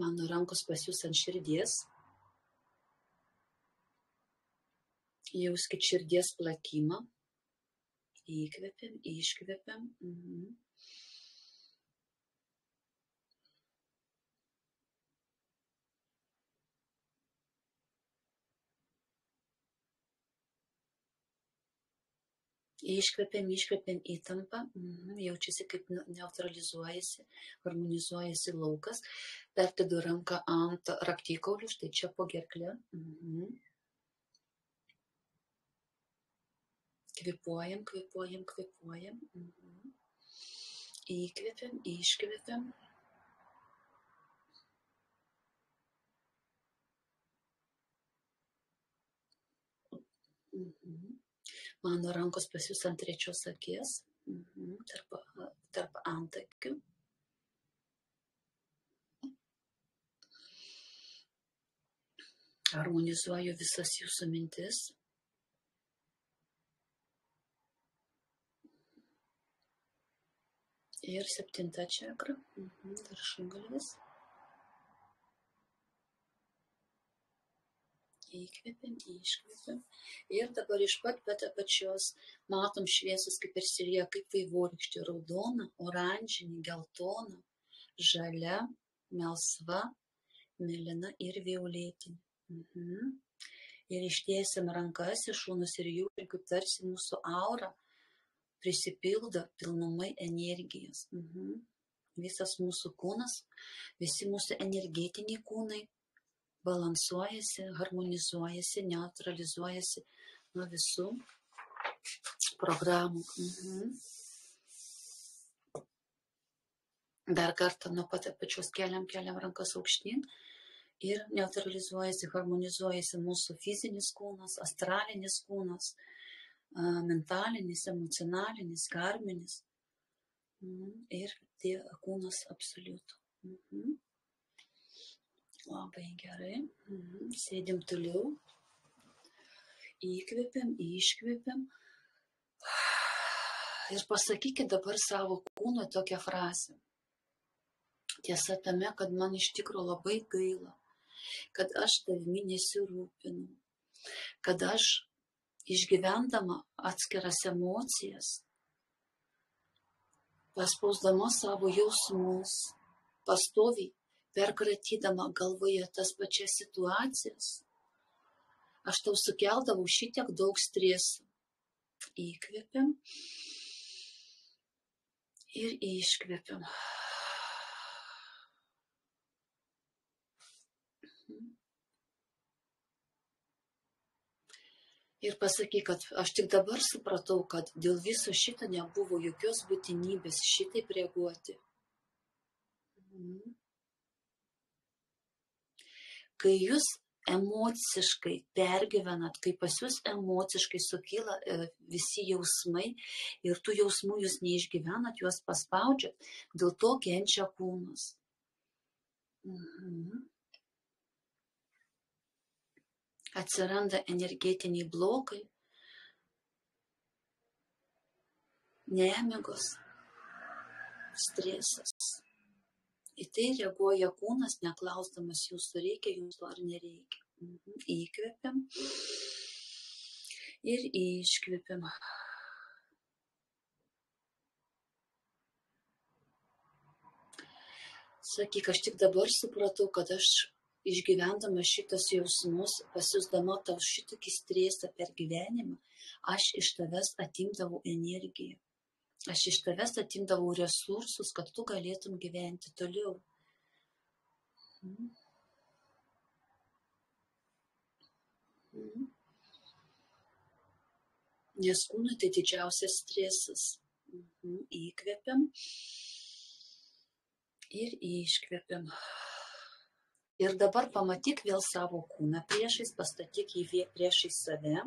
Mano rankos pas jūs ant širdies. Jauskit širdies plakimą. Įkvepiam, iškvepiam. Iškvepiam įtampą, jaučiasi kaip neutralizuojasi, harmonizuojasi laukas, perdedu ranką ant raktykaulių, štai čia po gerklę. Kvėpuojam. Įkvepiam, iškvepiam. Mano rankos pasijus ant trečios akies, tarp antakių. Harmonizuoju visas jūsų mintis. Ir 7 čakra, viršugalvis. Įkvepiam, iškvepiam. Ir dabar iš pat apačios matom šviesus kaip persirija, kaip vaivorykštė, raudona, oranžinė, geltona, žalia, melsva, mėlyna ir violetinė. Ir ištiesiam rankas į šonus ir jų, ir kaip tarsi mūsų aura prisipildo pilnumai energijos. Visas mūsų kūnas, visi mūsų energetiniai kūnai balansuojasi, harmonizuojasi, neutralizuojasi nuo visų programų. Dar kartą nuo pat apačios keliam rankas aukštyn ir neutralizuojasi, harmonizuojasi mūsų fizinis kūnas, astralinis kūnas, mentalinis, emocionalinis, karminis ir tie kūnas absoliutų. Labai gerai. Sėdim toliau. Įkvepiam, iškvepiam. Ir pasakykit dabar savo kūnui tokią frazę. Tiesa tame, kad man iš tikrųjų labai gaila, kad aš tavimi nesirūpinu, kad aš išgyvendama atskiras emocijas, paspausdama savo jausmus, pastoviai perkratydama galvoje tas pačias situacijas, aš tau sukeldavau šitiek daug streso. Įkvepiam ir iškvepiam. Ir pasakyk, kad aš tik dabar supratau, kad dėl viso šito nebuvo jokios būtinybės šitaip reaguoti. Kai jūs emociškai pergyvenat, kai pas jūs emociškai sukyla visi jausmai ir tų jausmų jūs neišgyvenat, juos paspaudžiat, dėl to kenčia kūnas. Atsiranda energetiniai blokai, nemigos, stresas. Į tai reaguoja kūnas, neklausdamas jūsų reikia jums ar nereikia. Įkvepiam ir iškvepiam. Sakyk, aš tik dabar supratau, kad aš išgyvendama šitas jausmus, pasiusdama tau šitokį stresą per gyvenimą, aš iš tavęs atimdavau energiją. Aš iš tavęs atimdavau resursus, kad tu galėtum gyventi toliau. Nes kūnui tai didžiausias stresas. Įkvepiam ir iškvepiam. Ir dabar pamatyk vėl savo kūną priešais, pastatyk jį priešais save.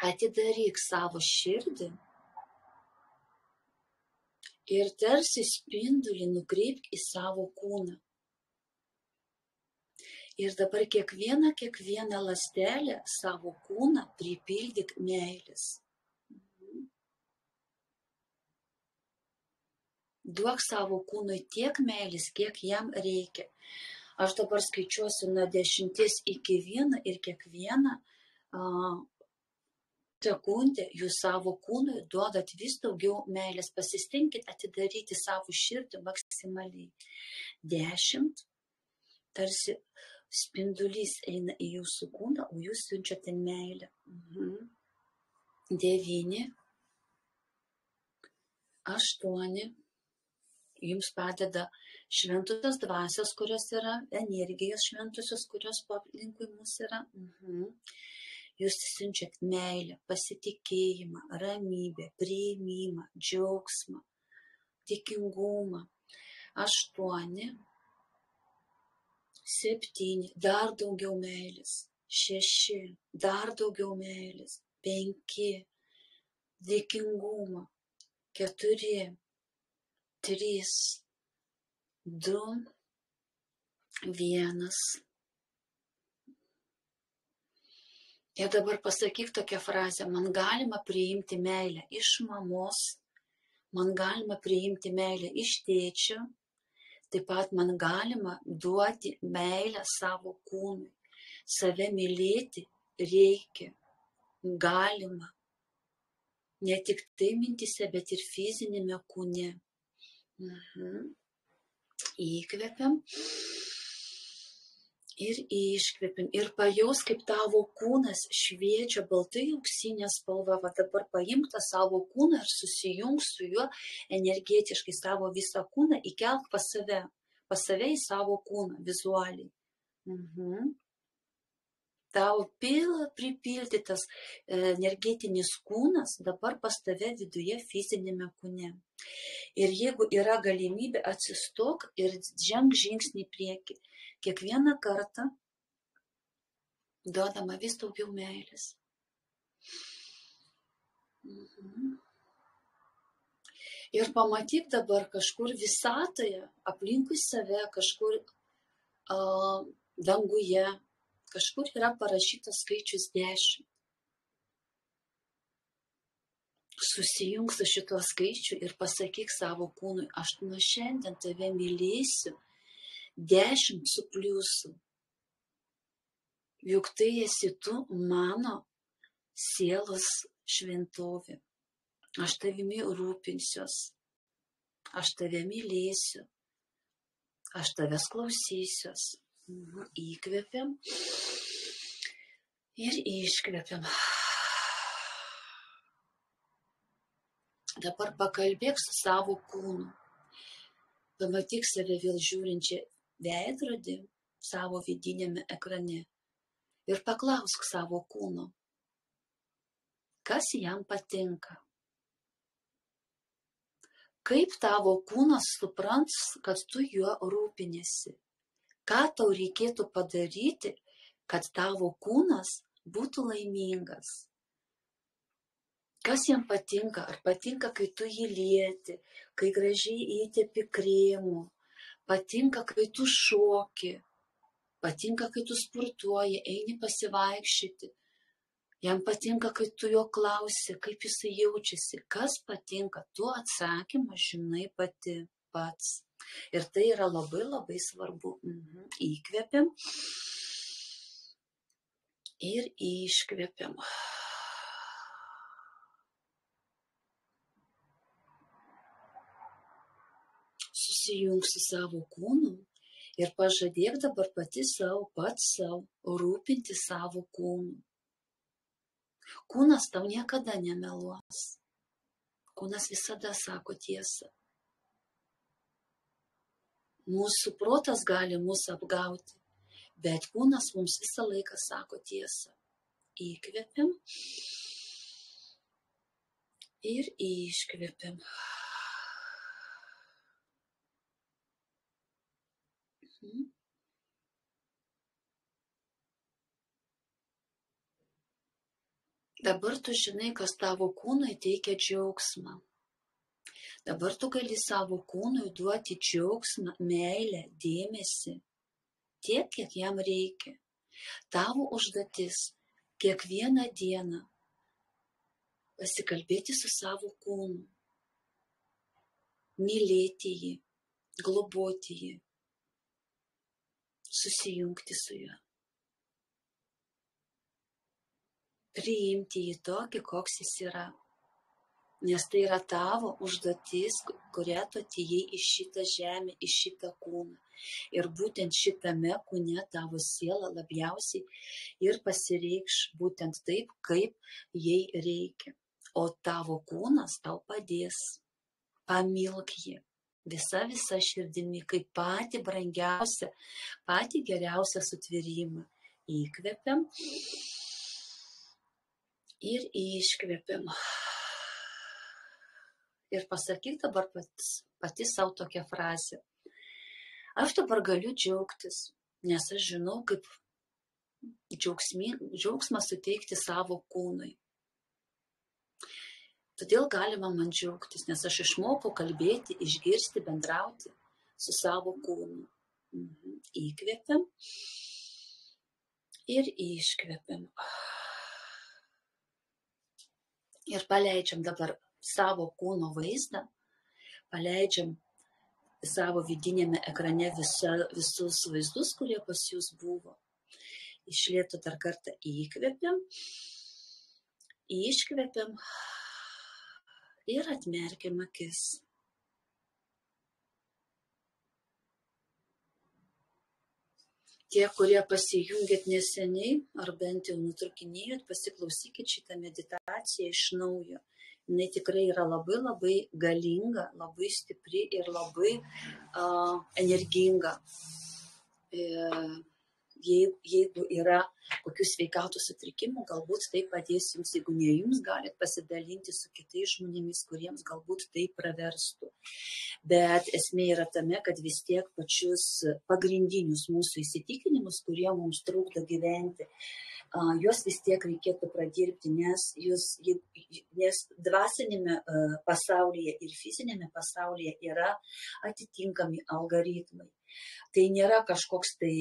Atidaryk savo širdį ir tarsi spindulį nukreipk į savo kūną. Ir dabar kiekvieną ląstelę savo kūną pripildyk meilės. Duok savo kūnui tiek meilės, kiek jam reikia. Aš dabar skaičiuosiu nuo 10 iki 1 ir kiekvieną sekundę jūs savo kūnui duodat vis daugiau meilės. Pasistenkit atidaryti savo širdį maksimaliai. 10, tarsi spindulys eina į jūsų kūną, o jūs siunčiate meilę. 9, 8, jums padeda šventosios dvasios, kurios yra, energijos šventosios, kurios aplinkui mus yra. Jūs siunčiat meilę, pasitikėjimą, ramybę, priėmimą, džiaugsmą, tikingumą. 8, 7, dar daugiau meilės. 6, dar daugiau meilės. 5, dėkingumą. 4, 3, 2, 1. Ir dabar pasakyk tokią frazę: man galima priimti meilę iš mamos, man galima priimti meilę iš tėčio, taip pat man galima duoti meilę savo kūnui. Save mylėti reikia, galima. Ne tik tai mintise, bet ir fizinėme kūne. Įkvepiam ir iškvepiam. Ir pajaus, kaip tavo kūnas šviečia baltai auksinė spalva. Va dabar paimk tą savo kūną ir susijung su juo energetiškai, savo visą kūną įkelk pas save į savo kūną vizualiai. Tavo pripildytas energetinis kūnas dabar pas tave viduje fizinėme kūne. Ir jeigu yra galimybė, atsistok ir ženk žingsnį į priekį. Kiekvieną kartą duodama vis daugiau meilės. Ir pamatyk dabar kažkur visatoje, aplinkui save, kažkur danguje, kažkur yra parašytas skaičius 10. Susijung su šituo skaičiu ir pasakyk savo kūnui: aš nuo šiandien tave mylėsiu 10 su pliusu. Juk tai esi tu, mano sielos šventovė. Aš tavimi rūpinsiuos. Aš tave mylėsiu. Aš tavęs klausysiuos. Įkvepiam ir iškvepiam. Dabar pakalbėk su savo kūnu. Pamatyk save vėl žiūrinčią veidrodį savo vidinėme ekrane ir paklausk savo kūno, kas jam patinka. Kaip tavo kūnas suprants, kad tu juo rūpiniesi? Ką tau reikėtų padaryti, kad tavo kūnas būtų laimingas? Kas jam patinka? Ar patinka, kai tu jį lieti, kai gražiai įtepi krėmų? Patinka, kai tu šoki? Patinka, kai tu sportuoji, eini pasivaikščioti? Jam patinka, kai tu jo klausi, kaip jisai jaučiasi? Kas patinka? Tu atsakymą žinai pats. Ir tai yra labai labai svarbu. Įkvepiam ir iškvepiam. Susijung su savo kūnu ir pažadėk dabar pats sau rūpinti savo kūnu. Kūnas tau niekada nemeluos. Kūnas visada sako tiesą. Mūsų protas gali mus apgauti, bet kūnas mums visą laiką sako tiesą. Įkvepiam ir iškvepiam. Dabar tu žinai, kas tavo kūnui teikia džiaugsmą. Dabar tu gali savo kūnui duoti džiaugsmą, meilę, dėmesį, tiek, kiek jam reikia. Tavo užduotis kiekvieną dieną pasikalbėti su savo kūnu, mylėti jį, globoti jį, susijungti su juo. Priimti jį tokį, koks jis yra. Nes tai yra tavo užduotis, kurią tu atėjai į šitą žemę, į šitą kūną. Ir būtent šitame kūne tavo siela labiausiai ir pasireikš būtent taip, kaip jai reikia. O tavo kūnas tau padės. Pamilk jį visa širdimi, kaip patį brangiausią, patį geriausią sutvėrimą. Įkvepiam ir iškvepiam. Ir pasakyk dabar pati savo tokią frazę. Aš dabar galiu džiaugtis, nes aš žinau, kaip džiaugsmą suteikti savo kūnui. Todėl galima man džiaugtis, nes aš išmokau kalbėti, išgirsti, bendrauti su savo kūnu. Įkvepiam ir iškvepiam. Ir paleidžiam dabar savo kūno vaizdą, paleidžiam savo vidinėme ekrane visus vaizdus, kurie pas jūs buvo. Iš lėto dar kartą įkvepiam, iškvepiam ir atmerkiam akis. Tie, kurie pasijungėt neseniai, ar bent jau nutraukinėjot, pasiklausykit šitą meditaciją iš naujo. Jinai tikrai yra labai labai galinga, labai stipri ir labai energinga. Jeigu yra kokių sveikatos sutrikimų, galbūt tai padės jums, jeigu ne jums, galit pasidalinti su kitais žmonėmis, kuriems galbūt tai praverstų. Bet esmė yra tame, kad vis tiek pačius pagrindinius mūsų įsitikinimus, kurie mums trukdo gyventi, juos vis tiek reikėtų pradirbti, nes dvasinėme pasaulyje ir fizinėme pasaulyje yra atitinkami algoritmai. Tai nėra kažkoks tai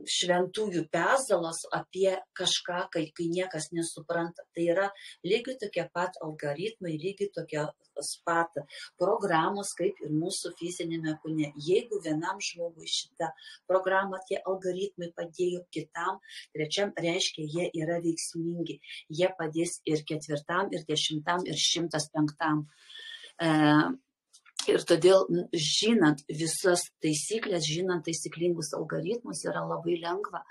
šventųjų pezalas apie kažką, kai niekas nesupranta. Tai yra lygiai tokie pat algoritmai, lygiai tokios pat programos, kaip ir mūsų fizinėme kūne. Jeigu vienam žmogui šitą programą tie algoritmai padėjo kitam, trečiam, reiškia, jie yra veiksmingi. Jie padės ir 4, ir 10, ir 105. Ir todėl, žinant visas taisyklės, žinant taisyklingus algoritmus, yra labai lengva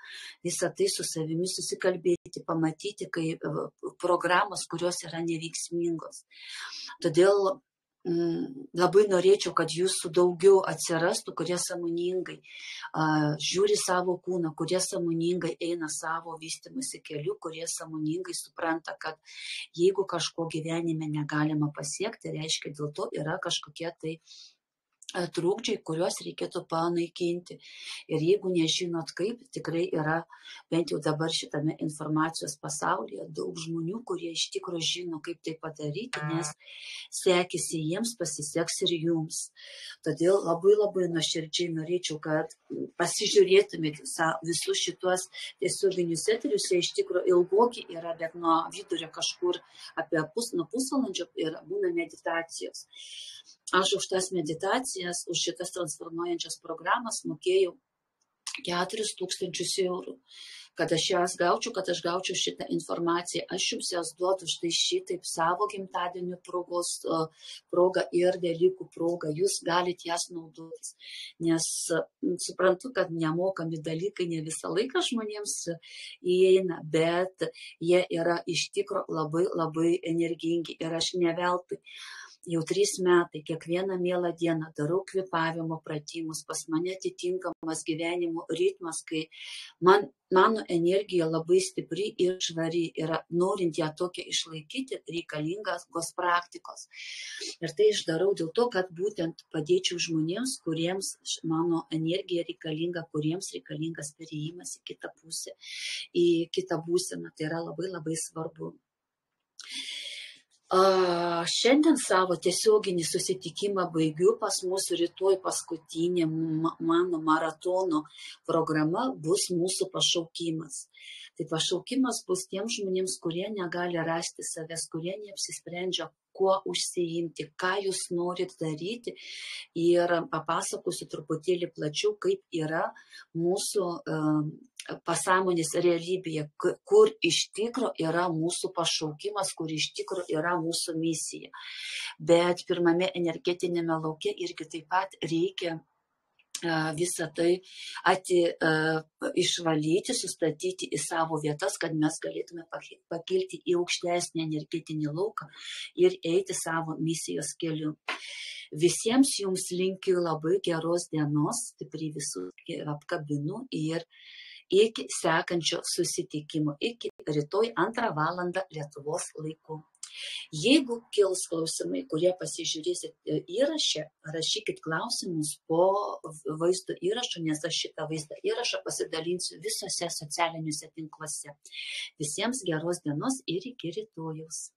visą tai su savimi susikalbėti, pamatyti, kaip programos, kurios yra neveiksmingos. Todėl labai norėčiau, kad jūsų daugiau atsirastų, kurie sąmoningai žiūri savo kūną, kurie sąmoningai eina savo vystymosi keliu, kurie sąmoningai supranta, kad jeigu kažko gyvenime negalima pasiekti, reiškia, dėl to yra kažkokie tai trūkdžiai, kuriuos reikėtų panaikinti. Ir jeigu nežinot kaip, tikrai yra, bent jau dabar šitame informacijos pasaulyje, daug žmonių, kurie iš tikrųjų žino, kaip tai padaryti, nes sekėsi jiems, pasiseks ir jums. Todėl labai labai nuoširdžiai norėčiau, kad pasižiūrėtumėte visus šitos tiesioginius eterius, jie iš tikrųjų ilgoki yra, bet nuo vidurio kažkur apie nuo pusvalandžio ir būna meditacijos. Aš už tas meditacijas, už šitas transformuojančias programas mokėjau 4000 eurų. Kad aš jas gaučiau, kad aš gaučiau šitą informaciją. Aš jums jas duodu štai šitaip savo gimtadienio proga ir dalykų proga. Jūs galite jas naudotis. Nes suprantu, kad nemokami dalykai ne visą laiką žmonėms įeina, bet jie yra iš tikro labai labai energingi. Ir aš ne veltui jau 3 metai, kiekvieną mielą dieną darau kvėpavimo pratimus, pas mane atitinkamas gyvenimo ritmas, kai mano energija labai stipri ir švari yra, norint ją tokią išlaikyti, reikalingos praktikos. Ir tai aš darau dėl to, kad būtent padėčiau žmonėms, kuriems mano energija reikalinga, kuriems reikalingas perėjimas į kitą pusę, į kitą būseną. Tai yra labai labai svarbu. Šiandien savo tiesioginį susitikimą baigiu, pas mūsų rytoj paskutinė mano maratono programa bus mūsų pašaukimas. Tai pašaukimas bus tiems žmonėms, kurie negali rasti savęs, kurie neapsisprendžia, kuo užsiimti, ką jūs norit daryti ir papasakosiu truputėlį plačiau, kaip yra mūsų pasąmonės realybėje, kur iš tikro yra mūsų pašaukimas, kur iš tikro yra mūsų misija. Bet pirmame energetinėme lauke irgi taip pat reikia visą tai išvalyti, sustatyti į savo vietas, kad mes galėtume pakilti į aukštesnį energetinį lauką ir eiti savo misijos keliu. Visiems jums linkiu labai geros dienos, stipriai visus apkabinu ir iki sekančio susitikimo, iki rytoj 2 valandą Lietuvos laiku. Jeigu kils klausimai, kurie pasižiūrėsit įrašę, rašykit klausimus po vaizdo įrašo, nes aš šitą vaizdą įrašą pasidalinsiu visose socialiniuose tinkluose. Visiems geros dienos ir iki rytojaus.